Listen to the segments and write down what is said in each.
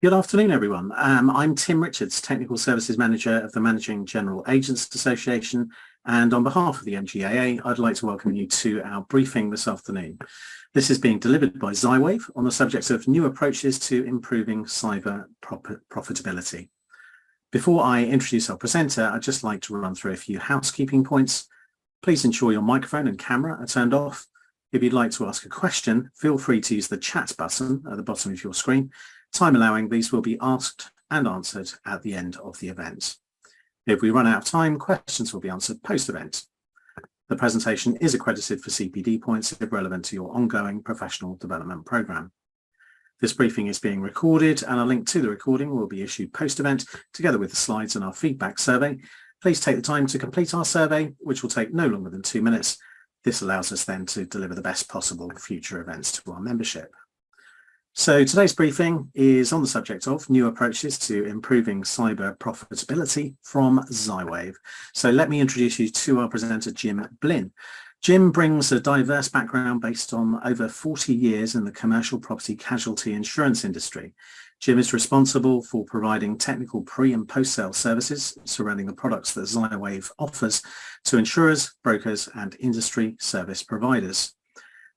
Good afternoon, everyone. I'm Tim Richards, Technical Services Manager of the Managing General Agents Association, and on behalf of the MGAA, I'd like to welcome you to our briefing this afternoon. This is being delivered by Xywave on the subject of new approaches to improving cyber profitability. Before I introduce our presenter, I'd just like to run through a few housekeeping points. Please ensure your microphone and camera are turned off. If you'd like to ask a question, feel free to use the chat button at the bottom of your screen. Time allowing, these will be asked and answered at the end of the event. If we run out of time, questions will be answered post-event. The presentation is accredited for CPD points if relevant to your ongoing professional development program. This briefing is being recorded, and a link to the recording will be issued post-event together with the slides and our feedback survey. Please take the time to complete our survey, which will take no longer than 2 minutes. This allows us then to deliver the best possible future events to our membership. So today's briefing is on the subject of new approaches to improving cyber profitability from Xywave. So let me introduce you to our presenter, Jim Blinn. Jim brings a diverse background based on over 40 years in the commercial property casualty insurance industry. Jim is responsible for providing technical pre- and post-sale services surrounding the products that Xywave offers to insurers, brokers, and industry service providers.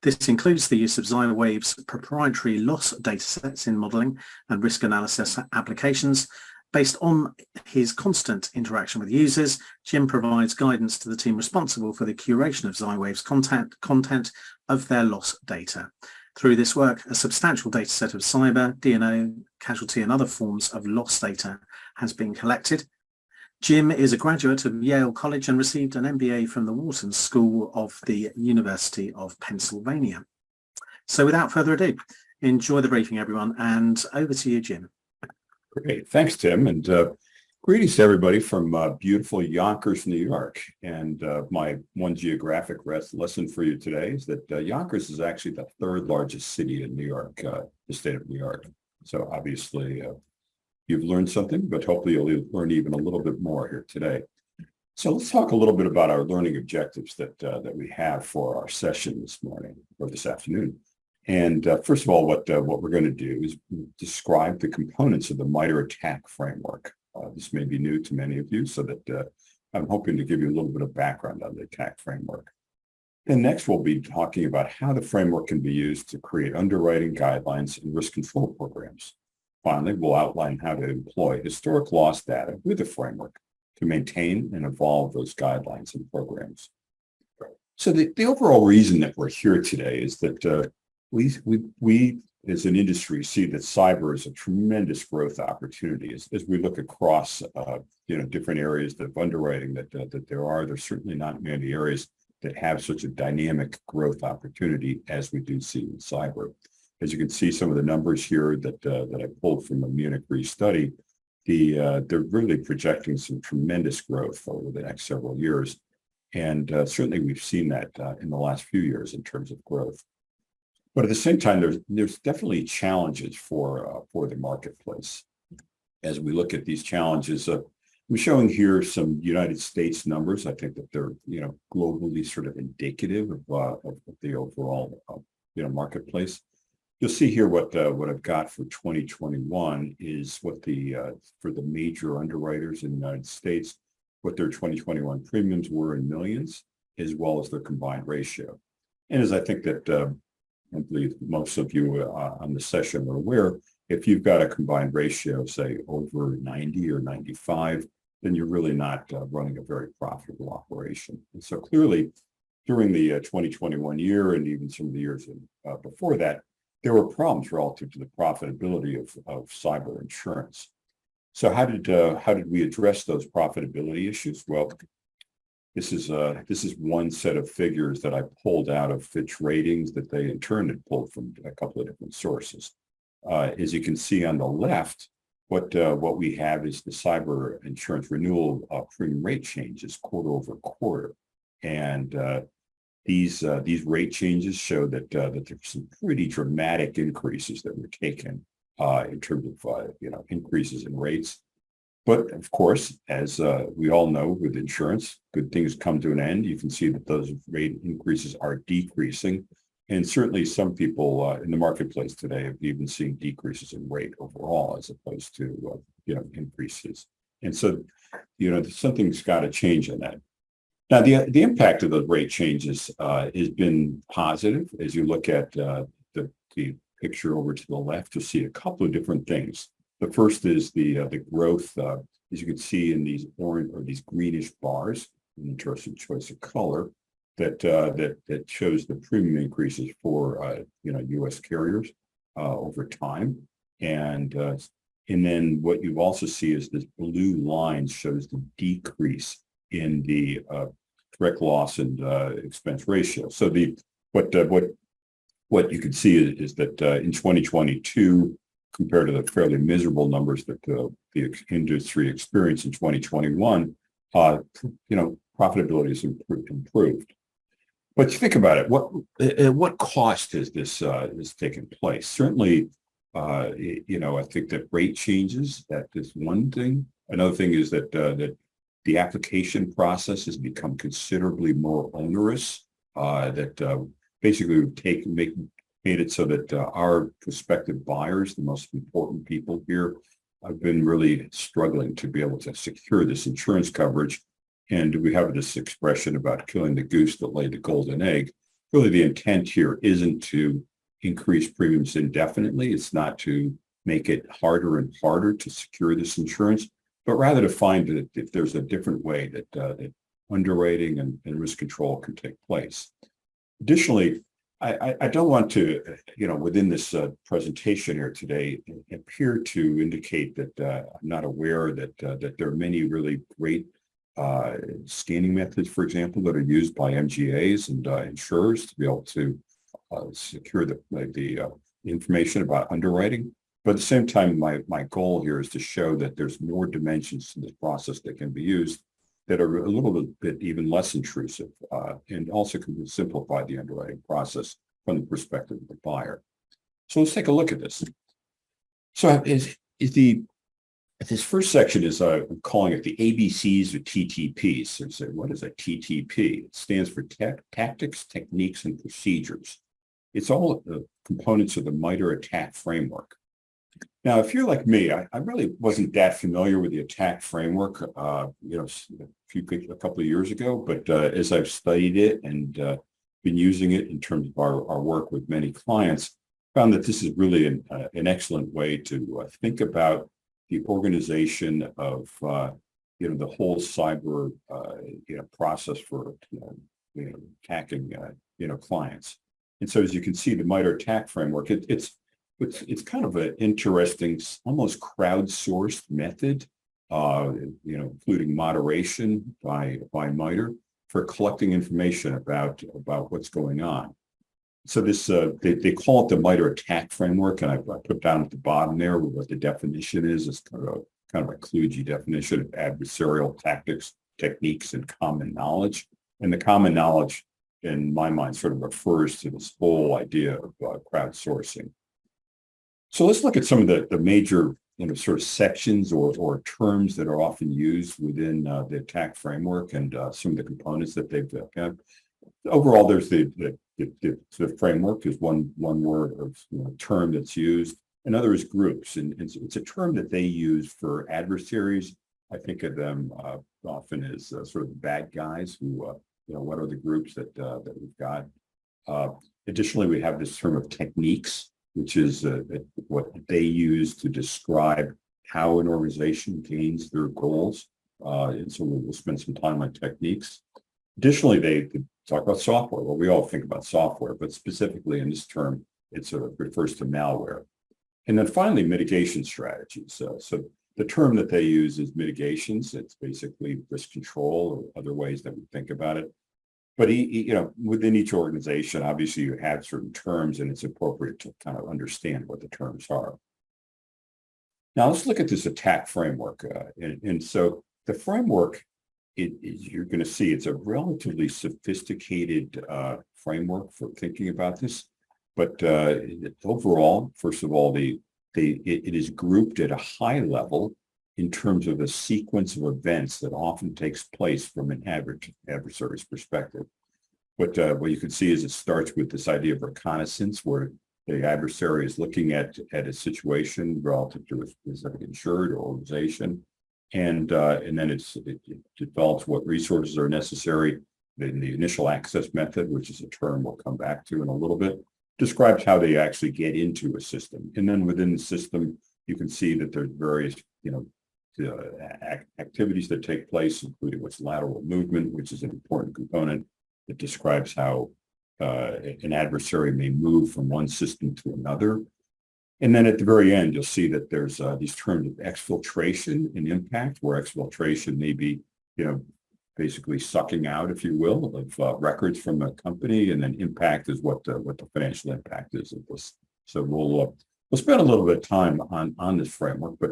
This includes the use of Xywave's proprietary loss datasets in modelling and risk analysis applications. Based on his constant interaction with users, Jim provides guidance to the team responsible for the curation of Xywave's content of their loss data. Through this work, a substantial dataset of cyber, D&O, casualty and other forms of loss data has been collected. Jim is a graduate of Yale College and received an MBA from the Wharton School of the University of Pennsylvania. So without further ado, enjoy the briefing, everyone, and over to you, Jim. Great. Thanks, Tim. And greetings to everybody from beautiful Yonkers, New York. And my one geographic lesson for you today is that Yonkers is actually the third largest city in New York, the state of New York. So obviously, you've learned something, but hopefully you'll learn even a little bit more here today. So let's talk a little bit about our learning objectives that we have for our session this morning or this afternoon. And first of all, what we're going to do is describe the components of the MITRE attack framework. This may be new to many of you, so that I'm hoping to give you a little bit of background on the attack framework. Then next, we'll be talking about how the framework can be used to create underwriting guidelines and risk control programs. Finally, we'll outline how to employ historic loss data with the framework to maintain and evolve those guidelines and programs. So the overall reason that we're here today is that we as an industry see that cyber is a tremendous growth opportunity as we look across different areas of underwriting that there's certainly not many areas that have such a dynamic growth opportunity as we do see in cyber. As you can see, some of the numbers here that I pulled from the Munich Re study, they're really projecting some tremendous growth over the next several years. And certainly we've seen that in the last few years in terms of growth. But at the same time, there's definitely challenges for the marketplace. As we look at these challenges, I'm showing here some United States numbers. I think that they're globally sort of indicative of the overall marketplace. You'll see here what I've got for 2021 is what for the major underwriters in the United States, what their 2021 premiums were in millions, as well as their combined ratio. And as I think that I believe most of you on the session are aware, if you've got a combined ratio, say over 90 or 95, then you're really not running a very profitable operation. And so clearly, during the 2021 year and even some of the years before that, there were problems relative to the profitability of cyber insurance. So how did we address those profitability issues? Well, this is one set of figures that I pulled out of Fitch Ratings that they in turn had pulled from a couple of different sources. As you can see on the left, what we have is the cyber insurance renewal premium rate changes quarter over quarter, and these rate changes show that there's some pretty dramatic increases that were taken in terms of increases in rates. But of course, as we all know with insurance, good things come to an end. You can see that those rate increases are decreasing. And certainly some people in the marketplace today have even seen decreases in rate overall as opposed to, increases. And so, something's got to change in that. Now, the impact of the rate changes has been positive. As you look at the picture over to the left, you'll see a couple of different things. The first is the growth, as you can see in these orange or these greenish bars, an interesting choice of color, that shows the premium increases for U.S. carriers over time, and then what you also see is this blue line shows the decrease in the direct loss and expense ratio. So what you can see is that in 2022, compared to the fairly miserable numbers that the industry experienced in 2021, profitability has improved. But think about it. What cost has this taken place? Certainly, I think that rate changes. That is one thing. Another thing is that the application process has become considerably more onerous. Basically made it so that our prospective buyers, the most important people here, have been really struggling to be able to secure this insurance coverage. And we have this expression about killing the goose that laid the golden egg. Really, the intent here isn't to increase premiums indefinitely. It's not to make it harder and harder to secure this insurance, but rather to find that if there's a different way that underwriting and risk control can take place. Additionally, I don't want to, within this presentation here today, appear to indicate that I'm not aware that there are many really great scanning methods, for example, that are used by MGAs and insurers to be able to secure the information about underwriting. But at the same time, my goal here is to show that there's more dimensions to this process that can be used that are a little bit even less intrusive and also can simplify the underwriting process from the perspective of the buyer. So let's take a look at this. So this first section is I'm calling it the ABCs or TTPs. So what is a TTP? It stands for tactics, techniques, and procedures. It's all the components of the MITRE attack framework. Now, if you're like me, I really wasn't that familiar with the attack framework, a couple of years ago. But as I've studied it and been using it in terms of our work with many clients, found that this is really an excellent way to think about the organization of the whole cyber process for attacking clients. And so, as you can see, the MITRE attack framework, it's kind of an interesting, almost crowdsourced method, including moderation by MITRE for collecting information about what's going on. So this they call it the MITRE attack framework, and I put down at the bottom there what the definition is. It's kind of a kludgy definition of adversarial tactics, techniques, and common knowledge. And the common knowledge, in my mind, sort of refers to this whole idea of crowdsourcing. So let's look at some of the major sort of sections or terms that are often used within the attack framework and some of the components that they've got. Overall, there's the framework is one word of term that's used. Another is groups, and it's a term that they use for adversaries. I think of them often as sort of bad guys who, what are the groups that we've got. Additionally, we have this term of techniques, which is what they use to describe how an organization gains their goals. And so we'll spend some time on techniques. Additionally, they talk about software. Well, we all think about software, but specifically in this term, it refers to malware. And then finally, mitigation strategies. So the term that they use is mitigations. It's basically risk control or other ways that we think about it. But within each organization, obviously you have certain terms, and it's appropriate to kind of understand what the terms are. Now let's look at this attack framework. And so the framework, you're going to see it's a relatively sophisticated framework for thinking about this. But overall, first of all, it is grouped at a high level in terms of a sequence of events that often takes place from an adversary's perspective. what you can see is it starts with this idea of reconnaissance, where the adversary is looking at a situation relative to a specific insured or organization, and then it develops what resources are necessary. Then the initial access method, which is a term we'll come back to in a little bit, describes how they actually get into a system. And then within the system, you can see that there's various, activities that take place, including what's lateral movement, which is an important component that describes how an adversary may move from one system to another. And then at the very end, you'll see that there's these terms of exfiltration and impact, where exfiltration may be, basically sucking out, if you will, of records from a company, and then impact is what the financial impact is of this. So we'll spend a little bit of time on this framework, but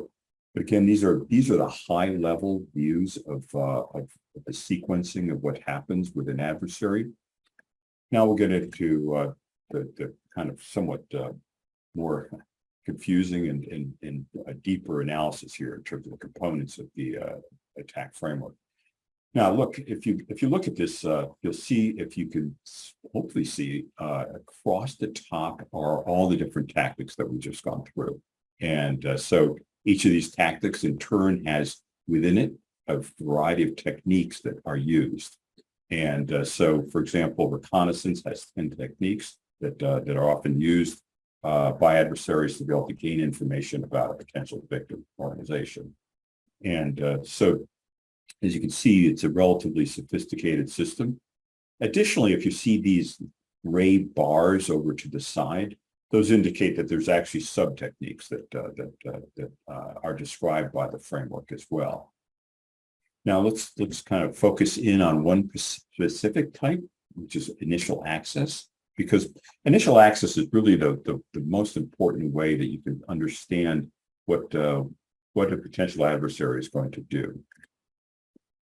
again, these are the high level views of the sequencing of what happens with an adversary. Now we'll get into the kind of somewhat more confusing and a deeper analysis here in terms of the components of the attack framework. Now, look, if you look at this, you'll see, if you can hopefully see across the top are all the different tactics that we've just gone through. And so each of these tactics in turn has within it a variety of techniques that are used. And so, for example, reconnaissance has 10 techniques that are often used by adversaries to be able to gain information about a potential victim organization. And so, as you can see, it's a relatively sophisticated system. Additionally, if you see these gray bars over to the side, those indicate that there's actually sub-techniques that are described by the framework as well. Now let's kind of focus in on one specific type, which is initial access, because initial access is really the most important way that you can understand what a potential adversary is going to do.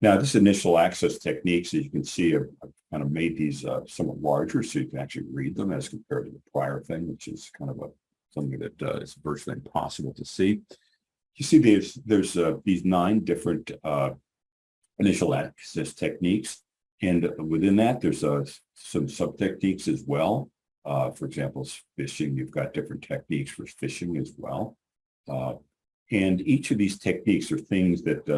Now, this initial access techniques, as you can see, I've kind of made these somewhat larger so you can actually read them as compared to the prior thing, which is kind of something that is virtually impossible to see. You see there's these 9 different initial access techniques, and within that, there's some sub-techniques as well. For example, phishing, you've got different techniques for phishing as well. And each of these techniques are things that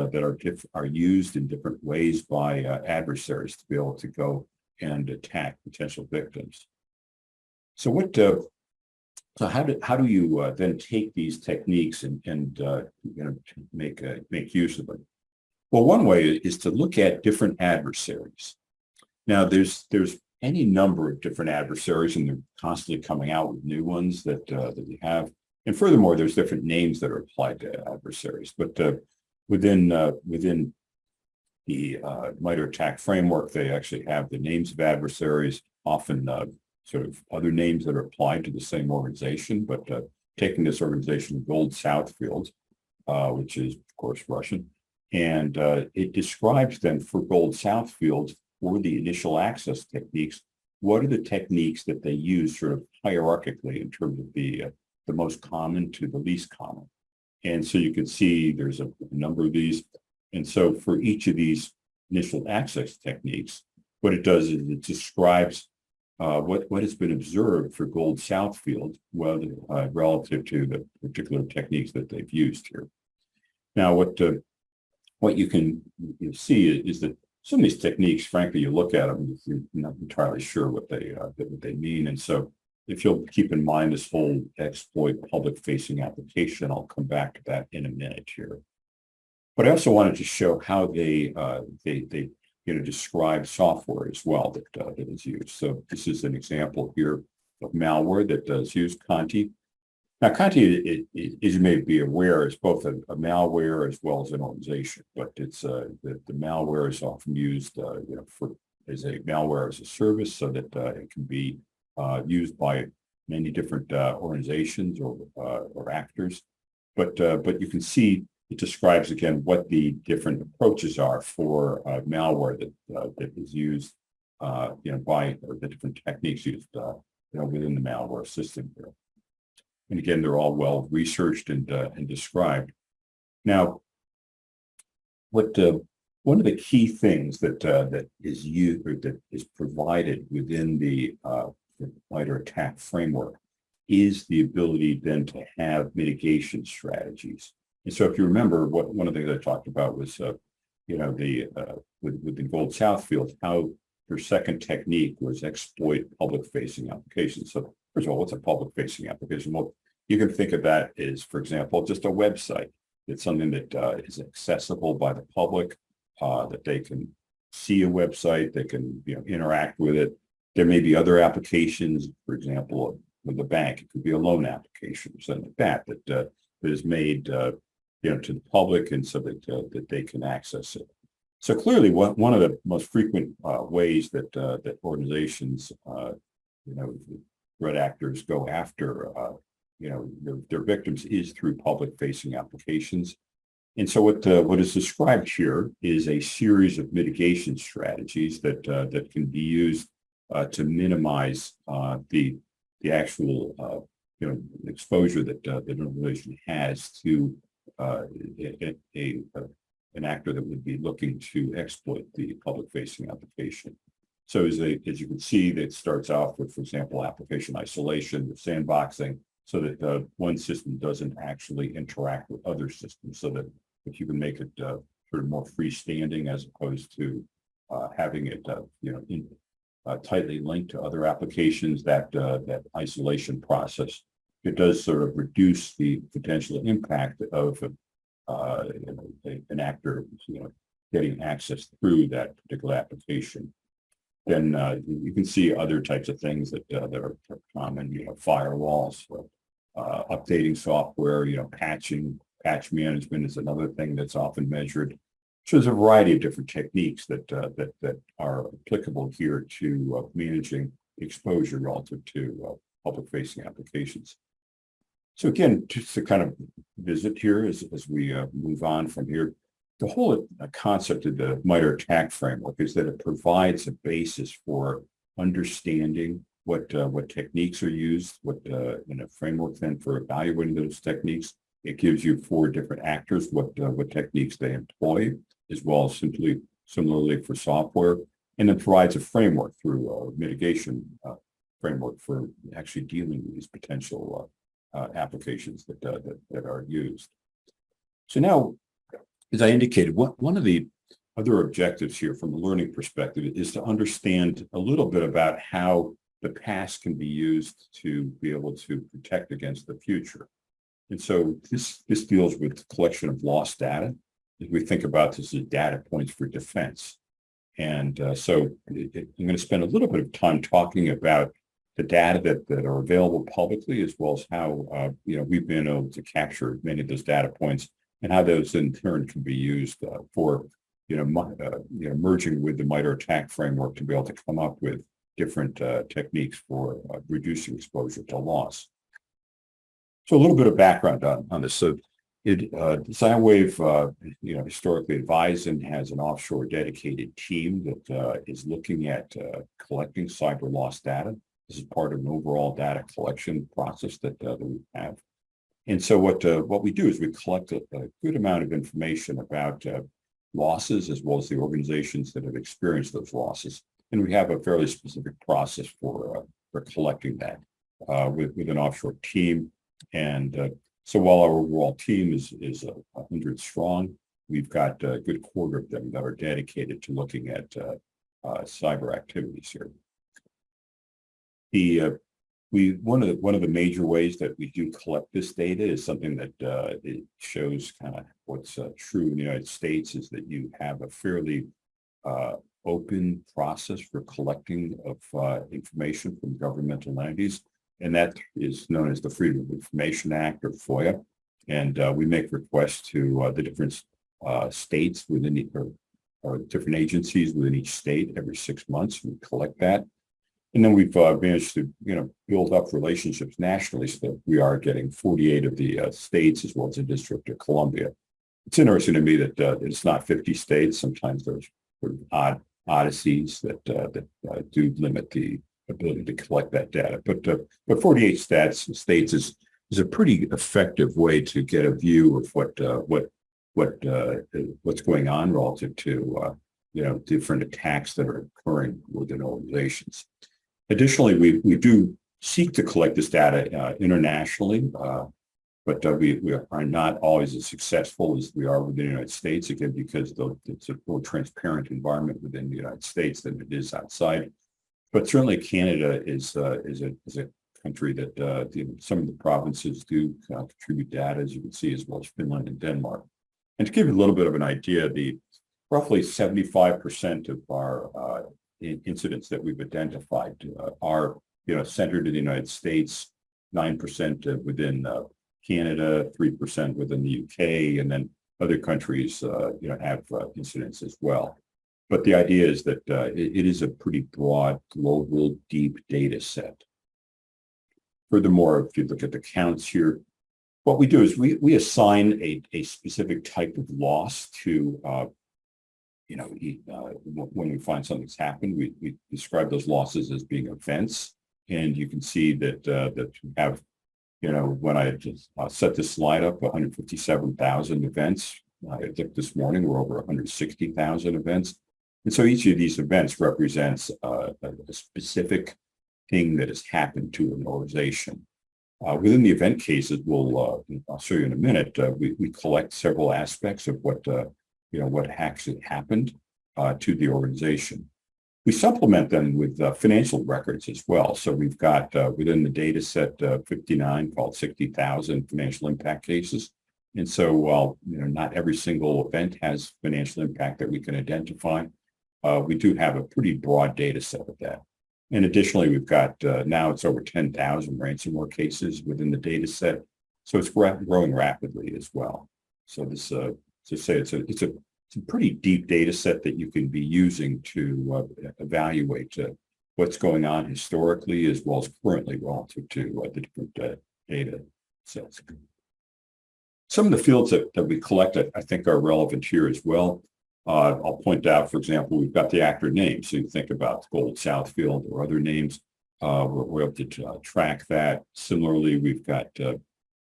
are used in different ways by adversaries to be able to go and attack potential victims. So how do you then take these techniques and make use of them? Well, one way is to look at different adversaries. Now, there's any number of different adversaries, and they're constantly coming out with new ones that we have. And furthermore, there's different names that are applied to adversaries. But within the MITRE attack framework, they actually have the names of adversaries, often sort of other names that are applied to the same organization. But taking this organization, Gold Southfield, which is, of course, Russian, and it describes then for Gold Southfield, for the initial access techniques, what are the techniques that they use sort of hierarchically in terms of the most common to the least common. And so you can see there's a number of these. And so for each of these initial access techniques, what it does is it describes what has been observed for Gold Southfield, relative to the particular techniques that they've used here. Now, what you can see is that some of these techniques, frankly, you look at them, you're not entirely sure what they mean. And so if you'll keep in mind this whole exploit public-facing application, I'll come back to that in a minute here. But I also wanted to show how they describe software as well that is used. So this is an example here of malware that does use Conti. Now, Conti, as you may be aware, is both a malware as well as an organization. But it's the malware is often used as a malware as a service, so that it can be used by many different organizations or actors, but you can see it describes again what the different approaches are for malware that is used, by the different techniques used, within the malware system here. And again, they're all well researched and described. Now, what one of the key things that is used or that is provided within the MITRE attack framework is the ability then to have mitigation strategies. And so if you remember, one of the things I talked about was, with the Gold Southfield, how their second technique was exploit public-facing applications. So first of all, what's a public-facing application? Well, you can think of that as, for example, just a website. It's something that is accessible by the public, that they can see a website, they can interact with it. There may be other applications, for example, with the bank. It could be a loan application or something like that is made to the public, and so that they can access it. So clearly, one of the most frequent ways that organizations, threat actors go after, their victims is through public-facing applications. And so what is described here is a series of mitigation strategies that can be used to minimize the actual exposure that an organization has to an actor that would be looking to exploit the public-facing application. So as you can see, that starts off with, for example, application isolation, sandboxing, so that one system doesn't actually interact with other systems, so that if you can make it sort of more freestanding as opposed to having it tightly linked to other applications, that isolation process, it does sort of reduce the potential impact of an actor getting access through that particular application. Then you can see other types of things that are common, firewalls, updating software, patch management is another thing that's often measured. So there's a variety of different techniques that are applicable here to managing exposure relative to public-facing applications. So again, just to kind of visit here as we move on from here, the whole concept of the MITRE attack framework is that it provides a basis for understanding what techniques are used, in a framework then for evaluating those techniques. It gives you 4 different actors, what techniques they employ, as well as similarly for software, and then provides a framework through a mitigation framework for actually dealing with these potential applications that are used. So now, as I indicated, one of the other objectives here from a learning perspective is to understand a little bit about how the past can be used to be able to protect against the future. And so this deals with the collection of lost data. As we think about this as data points for defense. And so I'm going to spend a little bit of time talking about the data that are available publicly, as well as how we've been able to capture many of those data points, and how those in turn can be used for merging with the MITRE attack framework to be able to come up with different techniques for reducing exposure to loss. So a little bit of background on this. So SignalWave, historically advised and has an offshore dedicated team that is looking at collecting cyber loss data. This is part of an overall data collection process that we have. And so what we do is we collect a good amount of information about losses, as well as the organizations that have experienced those losses. And we have a fairly specific process for collecting that with an offshore team. And so while our overall team is 100 strong, we've got a good quarter of them that are dedicated to looking at cyber activities here. One of the major ways that we do collect this data is something that it shows kind of what's true in the United States, is that you have a fairly open process for collecting of information from governmental entities. And that is known as the Freedom of Information Act, or FOIA. And we make requests to the different states within or different agencies within each state every 6 months. We collect that. And then we've managed to build up relationships nationally, so that we are getting 48 of the states, as well as the District of Columbia. It's interesting to me that it's not 50 states. Sometimes there's sort of oddities that do limit the ability to collect that data. But 48 states is a pretty effective way to get a view of what what's going on relative to different attacks that are occurring within organizations. Additionally, we do seek to collect this data internationally, but we are not always as successful as we are within the United States, again, because it's a more transparent environment within the United States than it is outside. But certainly Canada is a country that some of the provinces do contribute data, as you can see, as well as Finland and Denmark. And to give you a little bit of an idea, the roughly 75% of our incidents that we've identified are centered in the United States, 9% within Canada, 3% within the UK, and then other countries have incidents as well. But the idea is that it is a pretty broad, global, deep data set. Furthermore, if you look at the counts here, what we do is we assign a specific type of loss to, when we find something's happened, we describe those losses as being events. And you can see that we have, when I just set this slide up, 157,000 events. I looked this morning, we're over 160,000 events. And so each of these events represents a specific thing that has happened to an organization. Within the event cases, I'll show you in a minute, we collect several aspects of what actually happened to the organization. We supplement them with financial records as well. So we've got within the data set 59, called 60,000 financial impact cases. And so while not every single event has financial impact that we can identify, we do have a pretty broad data set of that. And additionally, we've got now it's over 10,000 ransomware cases within the data set. So it's growing rapidly as well. So this, to say it's a pretty deep data set that you can be using to evaluate what's going on historically as well as currently relative to the different data sets. Some of the fields that we collect, I think, are relevant here as well. I'll point out, for example, we've got the actor name. So you think about Gold Southfield or other names. We're able to track that. Similarly, we've got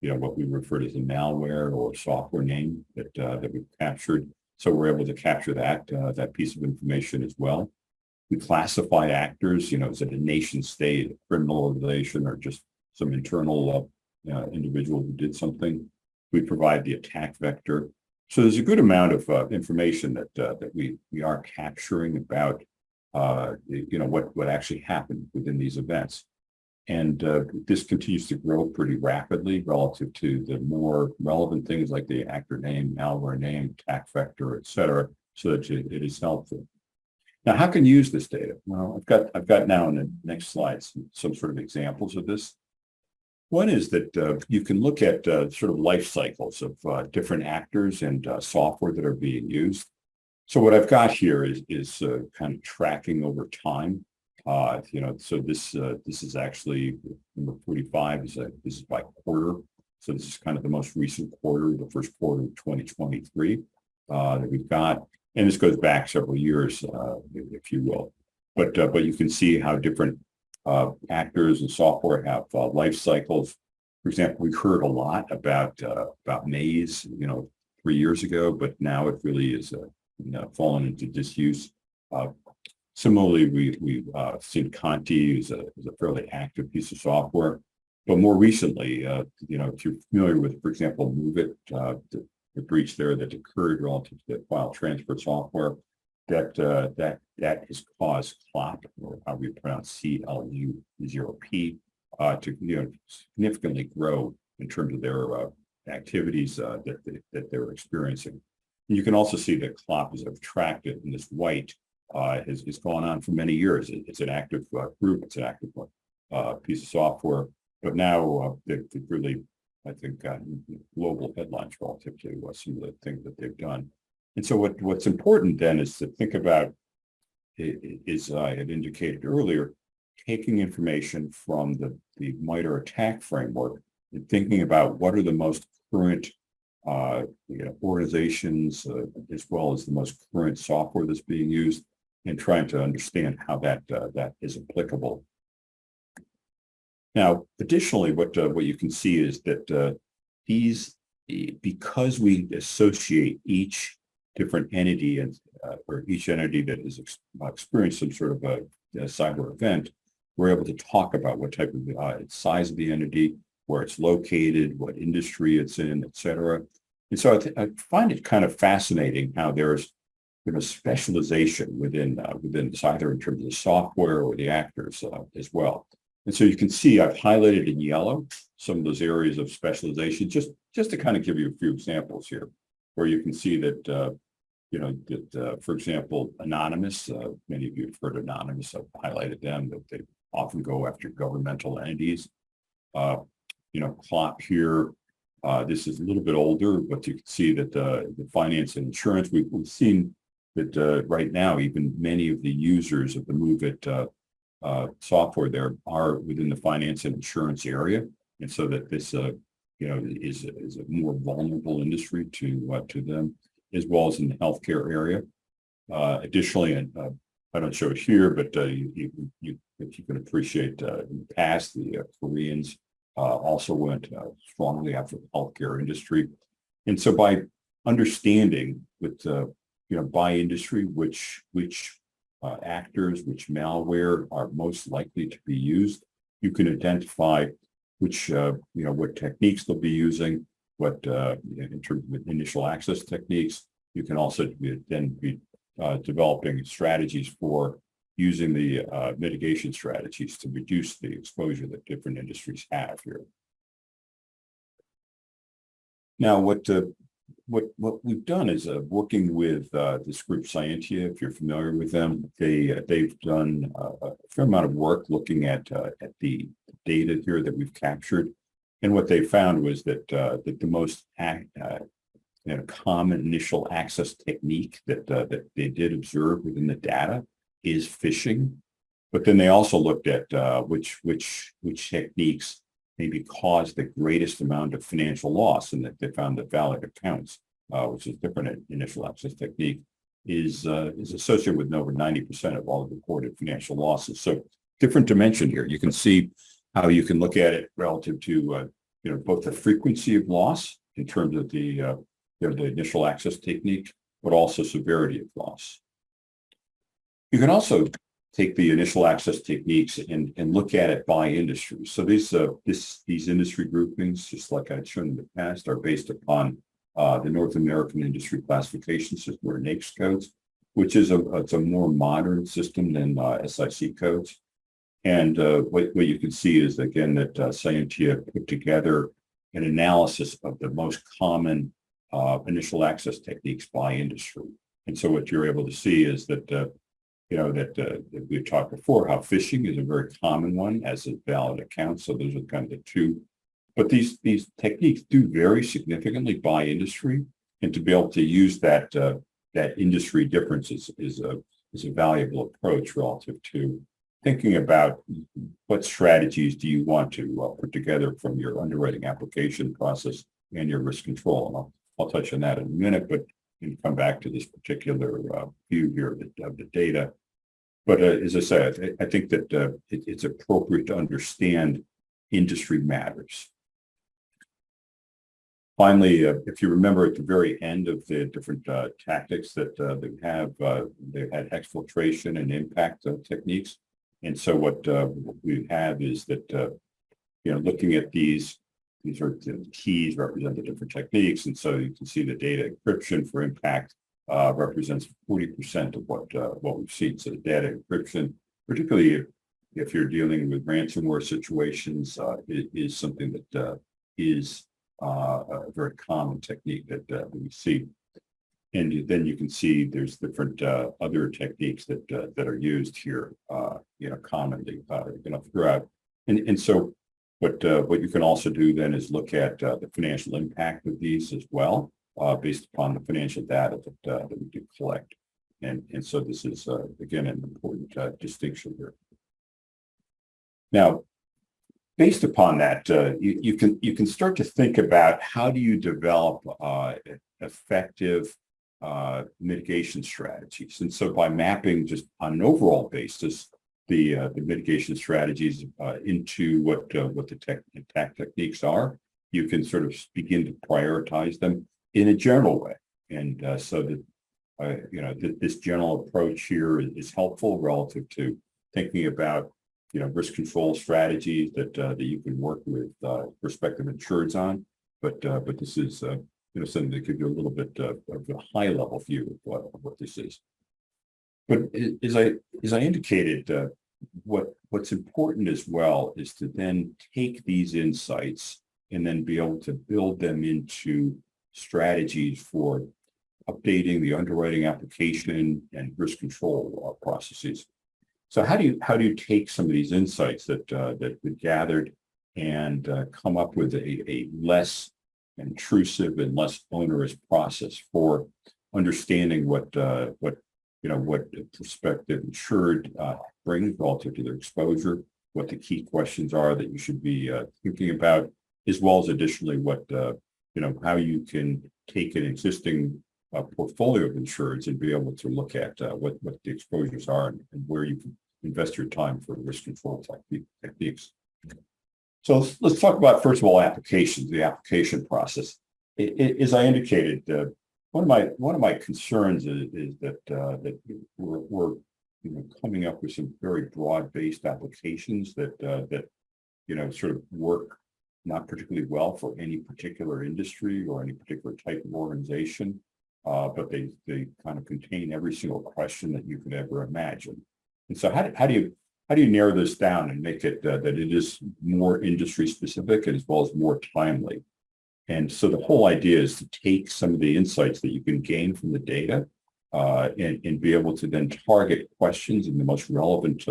what we refer to as a malware or software name that we've captured. So we're able to capture that piece of information as well. We classify actors. Is it a nation state, a criminal organization, or just some internal individual who did something? We provide the attack vector. So there's a good amount of information that we are capturing about what actually happened within these events. And this continues to grow pretty rapidly relative to the more relevant things like the actor name, malware name, attack vector, et cetera, so that it is helpful. Now, how can you use this data? Well, I've got now in the next slide some sort of examples of this. One is that you can look at sort of life cycles of different actors and software that are being used. So what I've got here is kind of tracking over time. So this is actually number 45 this is by quarter. So this is kind of the most recent quarter, the first quarter of 2023 that we've got, and this goes back several years, if you will. But you can see how different actors and software have life cycles. For example, we heard a lot about Maze, 3 years ago, but now it really is fallen into disuse. Similarly, we've seen Conti is a fairly active piece of software, but more recently, if you're familiar with, for example, MoveIt, the breach there that occurred relative to the file transfer software, that has caused CLOP, or how we pronounce CLU0P, to significantly grow in terms of their activities that they're experiencing. And you can also see that CLOP is attracted in this white. Has gone on for many years. It's an active group. It's an active piece of software. But now they've really, I think, gotten global headlines relative to some of the things that they've done. And so what's important then is to think about, as I had indicated earlier, taking information from the MITRE attack framework and thinking about what are the most current organizations, as well as the most current software that's being used, and trying to understand how that is applicable. Now, additionally, what you can see is that these because we associate each different entity and or each entity that has experienced some sort of a cyber event, we're able to talk about what type of size of the entity, where it's located, what industry it's in, et cetera. And so I find it kind of fascinating how there's specialization within this, either in terms of the software or the actors as well. And so you can see I've highlighted in yellow some of those areas of specialization, just to kind of give you a few examples here, where you can see that for example, Anonymous, many of you have heard Anonymous, I've highlighted them, that they often go after governmental entities. CLOP here, this is a little bit older, but you can see that the finance and insurance, we've seen that right now, even many of the users of the MOVEit software there are within the finance and insurance area. And so that this, is a more vulnerable industry to them, as well as in the healthcare area. Additionally, and I don't show it here, but if you can appreciate, in the past, the Koreans also went strongly after the healthcare industry. And so by understanding with, by industry, which actors, which malware are most likely to be used, you can identify which, what techniques they'll be using, what in terms of initial access techniques. You can also then be developing strategies for using the mitigation strategies to reduce the exposure that different industries have here. Now, what we've done is working with this group Scientia, if you're familiar with them, they've done a fair amount of work looking at the data here that we've captured. And what they found was that the most common initial access technique that they did observe within the data is phishing. But then they also looked at which techniques maybe cause the greatest amount of financial loss, and that they found that valid accounts, which is different initial access technique, is associated with over 90% of all reported financial losses. So different dimension here. You can see how you can look at it relative to both the frequency of loss in terms of the initial access technique, but also severity of loss. You can also take the initial access techniques and look at it by industry. So these industry groupings, just like I'd shown in the past, are based upon the North American Industry Classification System, or NAICS codes, which is it's a more modern system than SIC codes. And what you can see is, again, that Scientia put together an analysis of the most common initial access techniques by industry. And so what you're able to see is that we've talked before, how phishing is a very common one, as a valid account. So those are kind of the two. But these techniques do vary significantly by industry, and to be able to use that industry difference is a valuable approach relative to thinking about what strategies do you want to put together from your underwriting application process and your risk control. And I'll touch on that in a minute, but we can come back to this particular view here of the data. But as I said, I think that it's appropriate to understand industry matters. Finally, if you remember at the very end of the different tactics that they had exfiltration and impact techniques. And so what we have is that, looking at these are the keys represent the different techniques. And so you can see the data encryption for impact represents 40% of what we've seen. So the data encryption, particularly if you're dealing with ransomware situations, is something that is a very common technique that we see. And then you can see there's different other techniques that are used here, commonly, throughout. And so what you can also do then is look at the financial impact of these as well, based upon the financial data that we do collect. And so this is, again, an important distinction here. Now, based upon that, you can start to think about how do you develop effective mitigation strategies. And so by mapping just on an overall basis the mitigation strategies into what the attack techniques are, you can sort of begin to prioritize them in a general way. And so that, this general approach here is helpful relative to thinking about, risk control strategies that you can work with prospective insureds on. But this is, something that gives you a little bit of a high level view of what this is. But as I indicated, what's important as well is to then take these insights and then be able to build them into strategies for updating the underwriting application and risk control processes. So how do you take some of these insights that we gathered and come up with a less intrusive and less onerous process for understanding what a prospective insured brings relative to their exposure, what the key questions are that you should be thinking about, as well as additionally what how you can take an existing portfolio of insureds and be able to look at what the exposures are and where you can invest your time for risk control techniques. So let's talk about, first of all, applications, the application process. As I indicated, one of my concerns is that we're coming up with some very broad-based applications that sort of work not particularly well for any particular industry or any particular type of organization, but they kind of contain every single question that you could ever imagine. And so how do you narrow this down and make it that it is more industry specific as well as more timely? And so the whole idea is to take some of the insights that you can gain from the data and be able to then target questions and the most relevant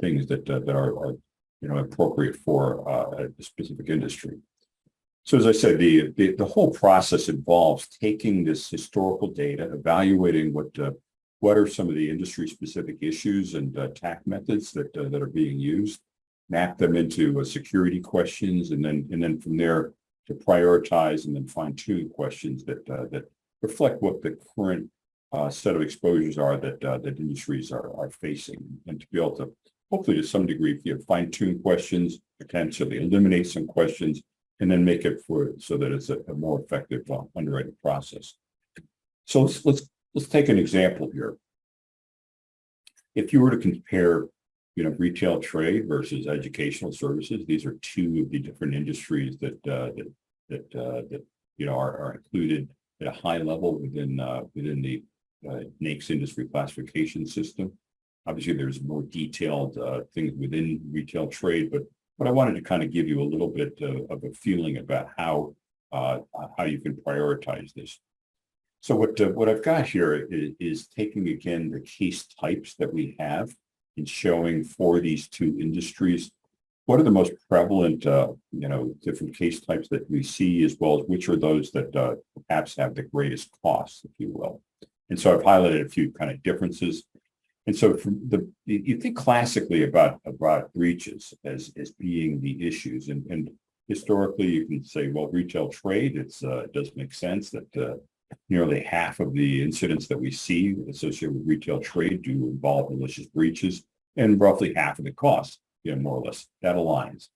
things that are appropriate for a specific industry. So as I said, the whole process involves taking this historical data, evaluating what are some of the industry specific issues and attack methods that are being used, map them into security questions, and then from there to prioritize and then fine-tune questions that reflect what the current set of exposures are that industries are facing, and to be able to hopefully to some degree fine-tune questions, potentially eliminate some questions, and then make it so that it's a more effective underwriting process. So let's take an example here. If you were to compare, retail trade versus educational services, these are two of the different industries that are included at a high level within the NAICS industry classification system. Obviously, there's more detailed things within retail trade, but I wanted to kind of give you a little bit of a feeling about how you can prioritize this. So what I've got here is taking again the case types that we have and showing for these two industries what are the most prevalent different case types that we see, as well as which are those that perhaps have the greatest costs, if you will. And so I've highlighted a few kind of differences. And so you think classically about breaches as being the issues, and historically you can say, well, retail trade, it does make sense that nearly half of the incidents that we see associated with retail trade do involve malicious breaches, and roughly half of the costs, more or less, that aligns.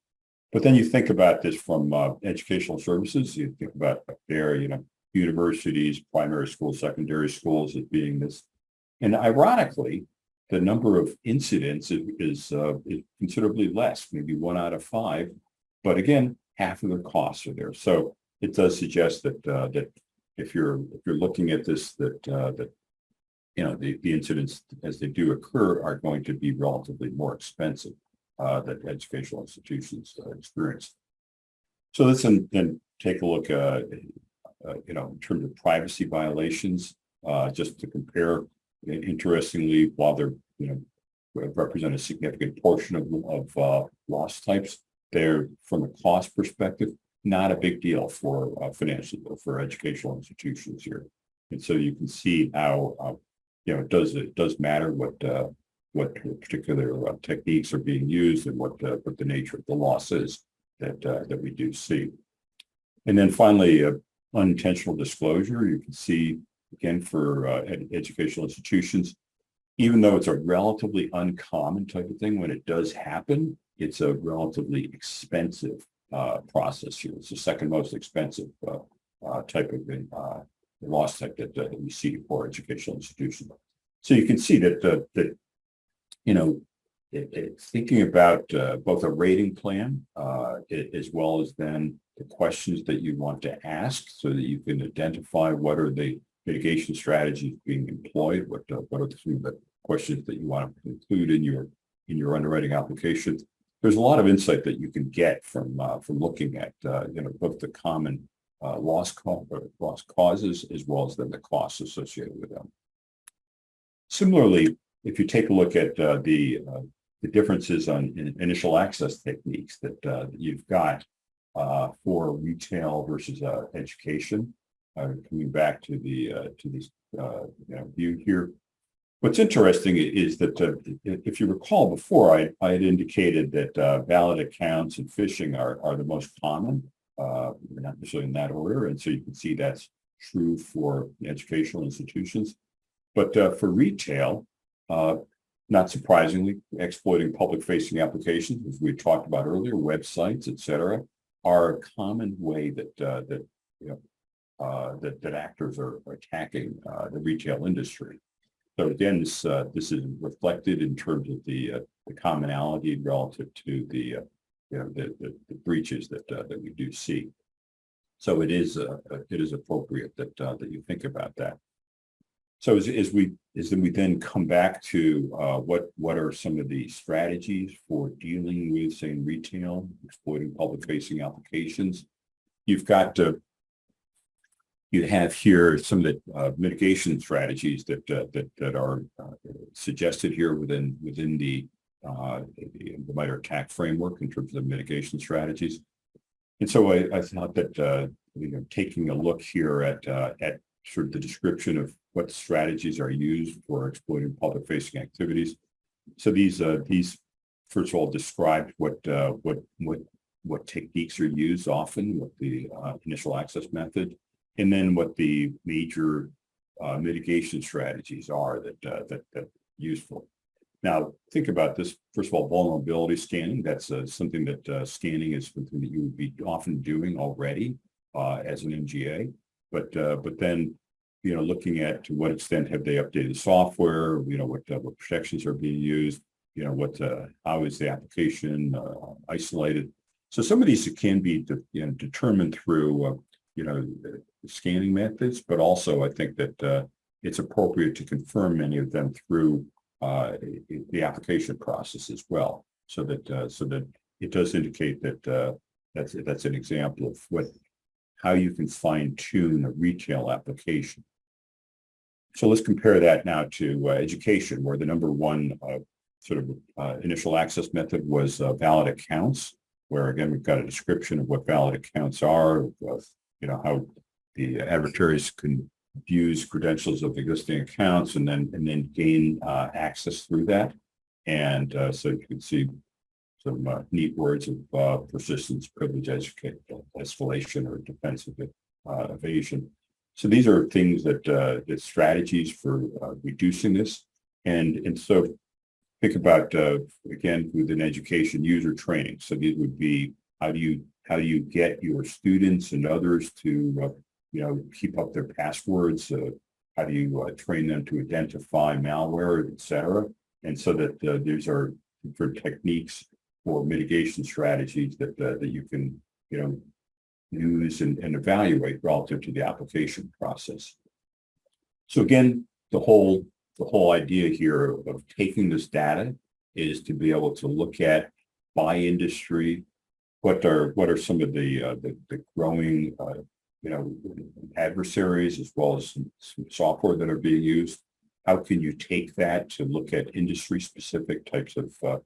But then you think about this from educational services. You think about their, universities, primary schools, secondary schools as being this, and ironically, the number of incidents is considerably less, maybe 1 out of 5. But again, half of the costs are there. So it does suggest that if you're looking at this, that the incidents as they do occur are going to be relatively more expensive that educational institutions experience. So let's then take a look, in terms of privacy violations, just to compare. Interestingly, while they're represent a significant portion of loss types, they're, from a cost perspective, not a big deal for for educational institutions here. And so you can see how it does matter what particular techniques are being used and what the nature of the loss is that we do see. And then finally, unintentional disclosure. You can see again for educational institutions, even though it's a relatively uncommon type of thing, when it does happen, it's a relatively expensive process here. It's the second most expensive type of loss type that we see for educational institutions. So you can see that you know, thinking about both a rating plan as well as then the questions that you want to ask so that you can identify what are the mitigation strategies being employed, what are some of the questions that you want to include in your underwriting application. There's a lot of insight that you can get from looking at both the common loss causes as well as then the costs associated with them. Similarly, if you take a look at the differences in initial access techniques that you've got for retail versus education, coming back to this view here. What's interesting is that if you recall before, I had indicated that valid accounts and phishing are the most common, not necessarily in that order, and so you can see that's true for educational institutions. But for retail, not surprisingly, exploiting public-facing applications, as we talked about earlier, websites, et cetera, are a common way that actors are attacking the retail industry. So again, this is reflected in terms of the commonality relative to the breaches that we do see. So it is appropriate that you think about that. So as we then come back to what are some of the strategies for dealing with, say, in retail, exploiting public-facing applications, you have here some of the mitigation strategies that are suggested here within the MITRE ATT&CK framework in terms of mitigation strategies. And so I thought that taking a look here at sort of the description of what strategies are used for exploiting public-facing activities. So these first of all describe what techniques are used often, what the initial access method, and then what the major mitigation strategies are that are useful. Now, think about this. First of all, vulnerability scanning. That's something that scanning is something that you would be often doing already as an MGA. But then, looking at to what extent have they updated the software? What protections are being used? How is the application isolated? So some of these can be determined through scanning methods, but also I think that it's appropriate to confirm many of them through the application process as well, so that it does indicate that that's an example of how you can fine tune a retail application. So let's compare that now to education, where the number one initial access method was valid accounts, where again we've got a description of what valid accounts are, how the adversaries can use credentials of existing accounts and then gain access through that. And so you can see some neat words of persistence, privilege, escalation, or defensive evasion. So these are things that strategies for reducing this. And so think about again within education, user training. So these would be how do you get your students and others to keep up their passwords? How do you train them to identify malware, et cetera? And so that these are different techniques for mitigation strategies that you can use and evaluate relative to the application process. So again, the whole idea here of taking this data is to be able to look at by industry what are some of the growing adversaries as well as some software that are being used. How can you take that to look at industry specific types of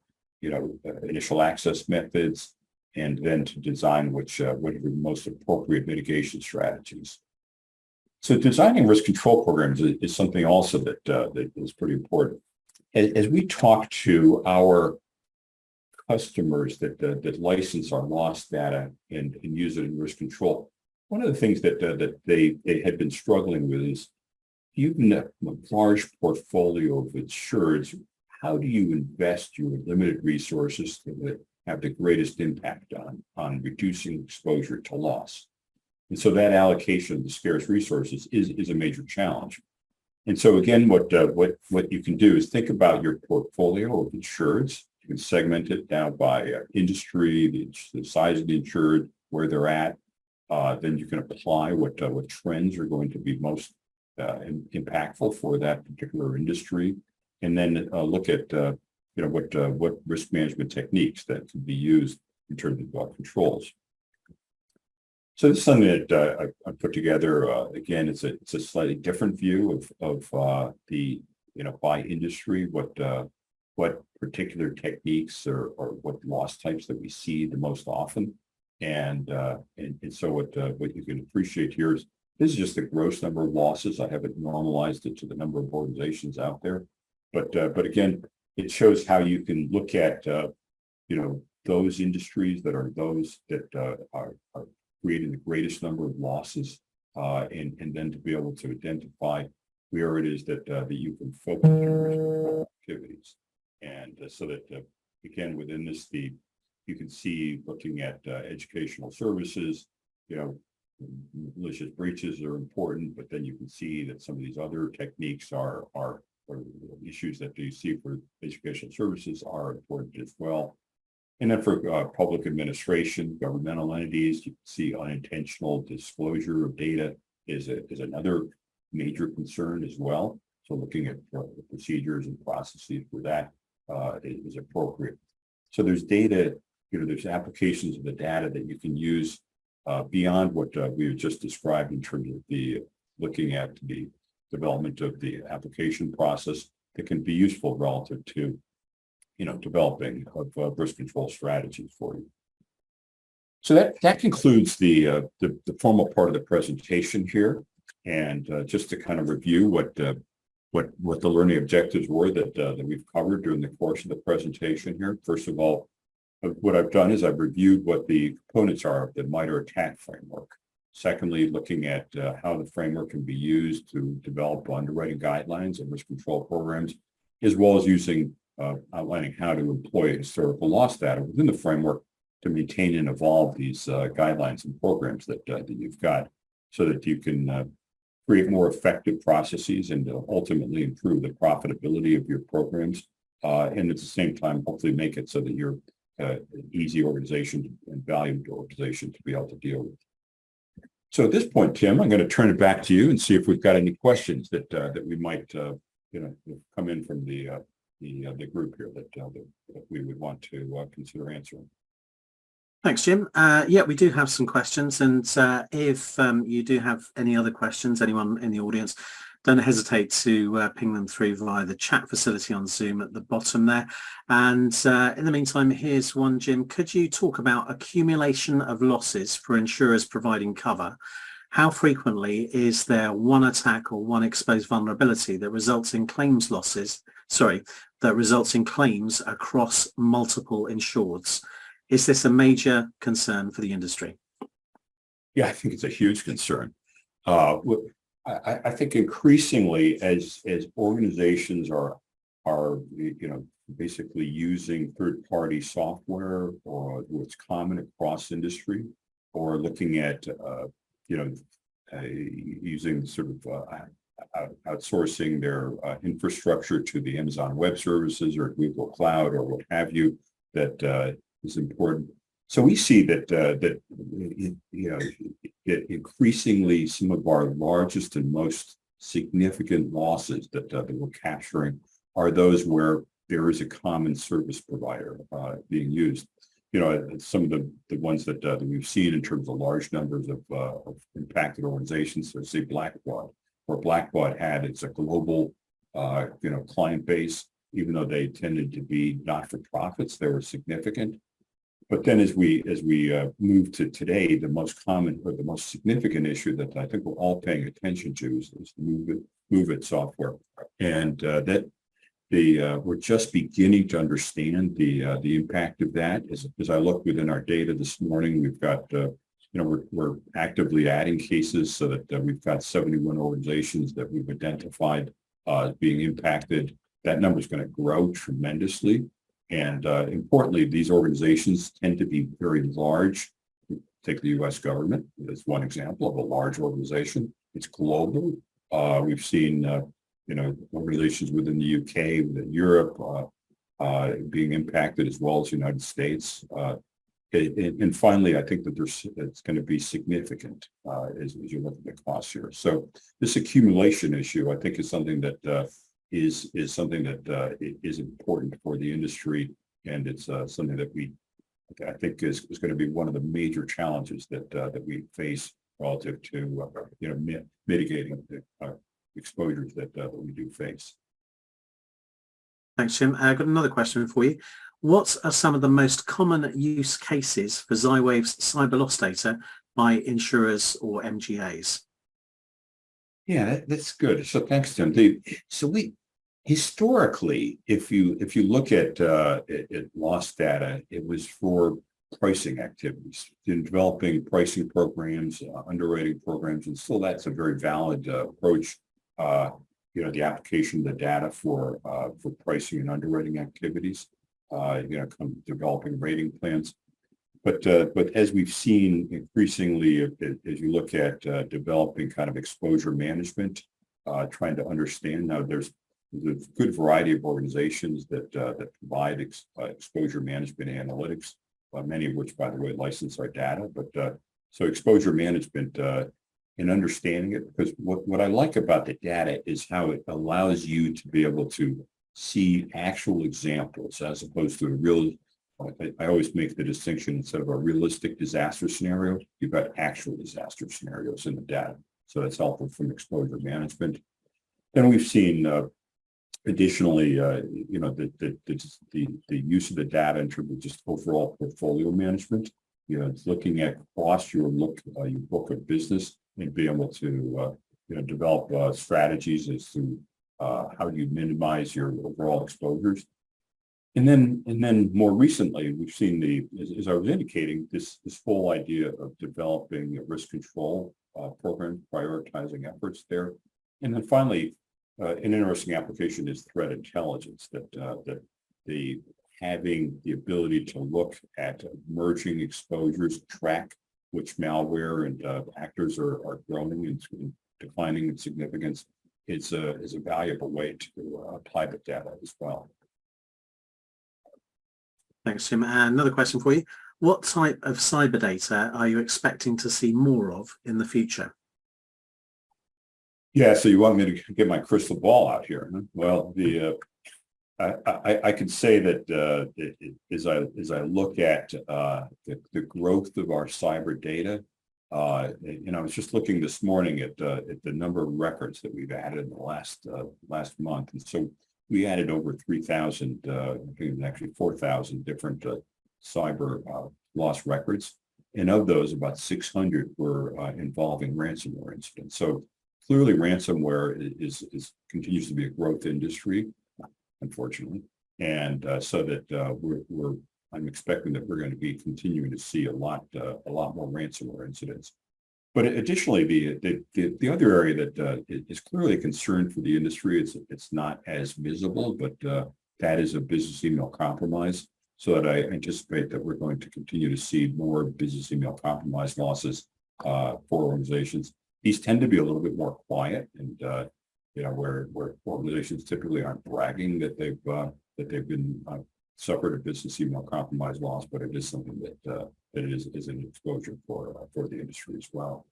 initial access methods, and then to design what are the most appropriate mitigation strategies. So designing risk control programs is something also that is pretty important. As we talk to our customers that license our loss data and use it in risk control, one of the things that they had been struggling with is, even a large portfolio of insureds, how do you invest your limited resources to have the greatest impact on reducing exposure to loss. And so that allocation of the scarce resources is a major challenge. And so again, what you can do is think about your portfolio of insureds. You can segment it down by industry, the size of the insured, where they're at. Then you can apply what trends are going to be most impactful for that particular industry, and then look at what risk management techniques that can be used in terms of controls. So this is something that I put together. Again, it's a slightly different view of the by industry, what particular techniques or what loss types that we see the most often, and so what you can appreciate here is this is just the gross number of losses. I haven't normalized it to the number of organizations out there, but again, it shows how you can look at those industries that are creating the greatest number of losses, and then to be able to identify where it is that you can focus your risk control activities, and so that again within this you can see looking at educational services, malicious breaches are important, but then you can see that some of these other techniques are issues that you see for educational services are important as well. And then for public administration, governmental entities, you can see unintentional disclosure of data is another major concern as well. So looking at the procedures and processes for that is appropriate. So there's data, there's applications of the data that you can use beyond what we just described in terms of looking at the development of the application process that can be useful relative to developing of risk control strategies for you. So that concludes the formal part of the presentation here. And just to kind of review what the learning objectives were that we've covered during the course of the presentation here. First of all, what I've done is I've reviewed what the components are of the MITRE attack framework. Secondly, looking at how the framework can be used to develop underwriting guidelines and risk control programs, as well as outlining how to employ historical loss data within the framework to maintain and evolve these guidelines and programs that you've got, so that you can create more effective processes and ultimately improve the profitability of your programs, and at the same time, hopefully make it so that you're an easy organization and valued organization to be able to deal with. So at this point, Tim, I'm going to turn it back to you and see if we've got any questions that we might come in from the group here that we would want to consider answering. Thanks, Jim. Yeah, we do have some questions, and if you do have any other questions, anyone in the audience, don't hesitate to ping them through via the chat facility on Zoom at the bottom there. And in the meantime, here's one, Jim. Could you talk about accumulation of losses for insurers providing cover? How frequently is there one attack or one exposed vulnerability that results in claims across multiple insureds? Is this a major concern for the industry? Yeah, I think it's a huge concern. I think increasingly as organizations are basically using third-party software or what's common across industry, or looking at using sort of outsourcing their infrastructure to the Amazon Web Services or Google Cloud or what have you, that is important. So we see that increasingly some of our largest and most significant losses that we're capturing are those where there is a common service provider being used. Some of the ones that we've seen in terms of large numbers of impacted organizations, so say Blackbaud, where Blackbaud had it's a global client base, even though they tended to be not-for-profits, they were significant. But then as we move to today, the most common or the most significant issue that I think we're all paying attention to is the MOVE-IT software, and we're just beginning to understand the impact of that. As I look within our data this morning, we've got we're actively adding cases so that we've got 71 organizations that we've identified being impacted. That number is going to grow tremendously. And importantly, these organizations tend to be very large. Take the U.S. government as one example of a large organization. It's global. We've seen, organizations within the UK, within Europe, being impacted as well as the United States. And finally, I think that it's going to be significant as you look at the costs here. So this accumulation issue, I think, is something that is something that is important for the industry, and it's something that I think is going to be one of the major challenges that we face relative to mitigating the exposures that we do face. Thanks, Jim. I've got another question for you. What are some of the most common use cases for Xywave's cyber loss data by insurers or MGAs? Yeah, that's good. So thanks, Tim. We historically, if you look at loss data, it was for pricing activities, in developing pricing programs, underwriting programs, and still that's a very valid approach. The application of the data for pricing and underwriting activities, developing rating plans. But as we've seen increasingly, as you look at developing kind of exposure management, trying to understand now, there's a good variety of organizations that provide exposure management analytics, many of which, by the way, license our data. But so exposure management and understanding it, because what I like about the data is how it allows you to be able to see actual examples as opposed to a real. I always make the distinction, instead of a realistic disaster scenario, you've got actual disaster scenarios in the data. So that's helpful from exposure management. Then we've seen additionally, the use of the data in terms of just overall portfolio management. It's looking at across your book of business and be able to develop strategies as to how do you minimize your overall exposures. And then more recently, we've seen as I was indicating, this whole idea of developing a risk control program, prioritizing efforts there. And then finally, an interesting application is threat intelligence, that having the ability to look at emerging exposures, track which malware and actors are growing and declining in significance, is a valuable way to apply the data as well. Thanks, Jim. And another question for you. What type of cyber data are you expecting to see more of in the future? Yeah, so you want me to get my crystal ball out here? Huh? Well, I could say that as I look at the growth of our cyber data, I was just looking this morning at the number of records that we've added in the last month, and so we added over 3,000, actually 4,000 different cyber loss records, and of those, about 600 were involving ransomware incidents. So clearly, ransomware continues to be a growth industry, unfortunately, and so that I'm expecting that we're going to be continuing to see a lot more ransomware incidents. But additionally, the other area that is clearly a concern for the industry, it's not as visible, but that is a business email compromise. So that I anticipate that we're going to continue to see more business email compromise losses for organizations. These tend to be a little bit more quiet, and where organizations typically aren't bragging that they've been suffered a business email compromise loss, but it is something that is an exposure for the industry as well.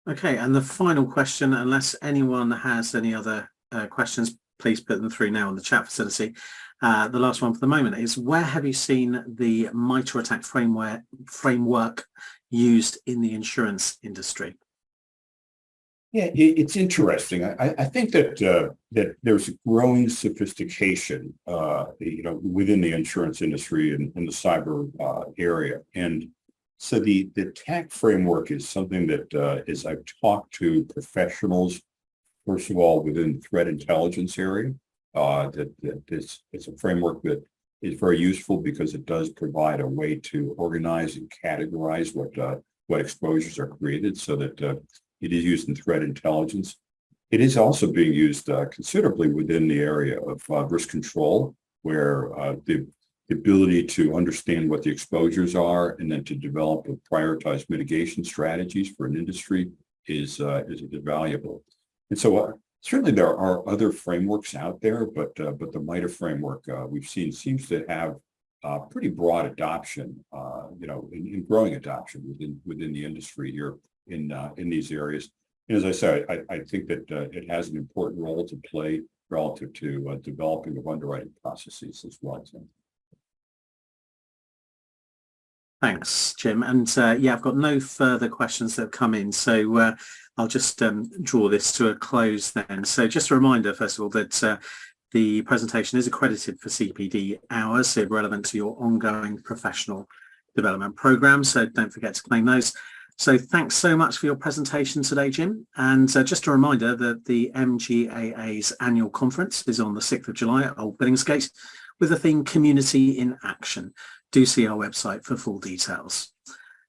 Okay, and the final question, unless anyone has any other questions, please put them through now on the chat facility. The last one for the moment is, where have you seen the MITRE attack framework used in the insurance industry? Yeah, it's interesting. I think that there's a growing sophistication, within the insurance industry and in the cyber area. And so the attack framework is something that, as I've talked to professionals, first of all, within the threat intelligence area, that it's a framework that is very useful because it does provide a way to organize and categorize what exposures are created, so that it is used in threat intelligence. It is also being used considerably within the area of risk control. where the ability to understand what the exposures are and then to develop and prioritize mitigation strategies for an industry is valuable. And so certainly there are other frameworks out there, but the MITRE framework we've seen seems to have pretty broad adoption, in growing adoption within the industry here in these areas. And as I said, I think that it has an important role to play relative to developing of underwriting processes as well. Thanks, Jim. And yeah, I've got no further questions that have come in, so I'll just draw this to a close then. So just a reminder, first of all, that the presentation is accredited for CPD hours, so relevant to your ongoing professional development program. So don't forget to claim those. So thanks so much for your presentation today, Jim. And just a reminder that the MGAA's annual conference is on the 6th of July at Old Billingsgate with the theme Community in Action. Do see our website for full details.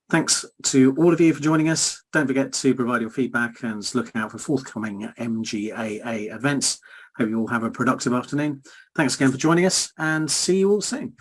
Thanks to all of you for joining us. Don't forget to provide your feedback and look out for forthcoming MGAA events. Hope you all have a productive afternoon. Thanks again for joining us and see you all soon.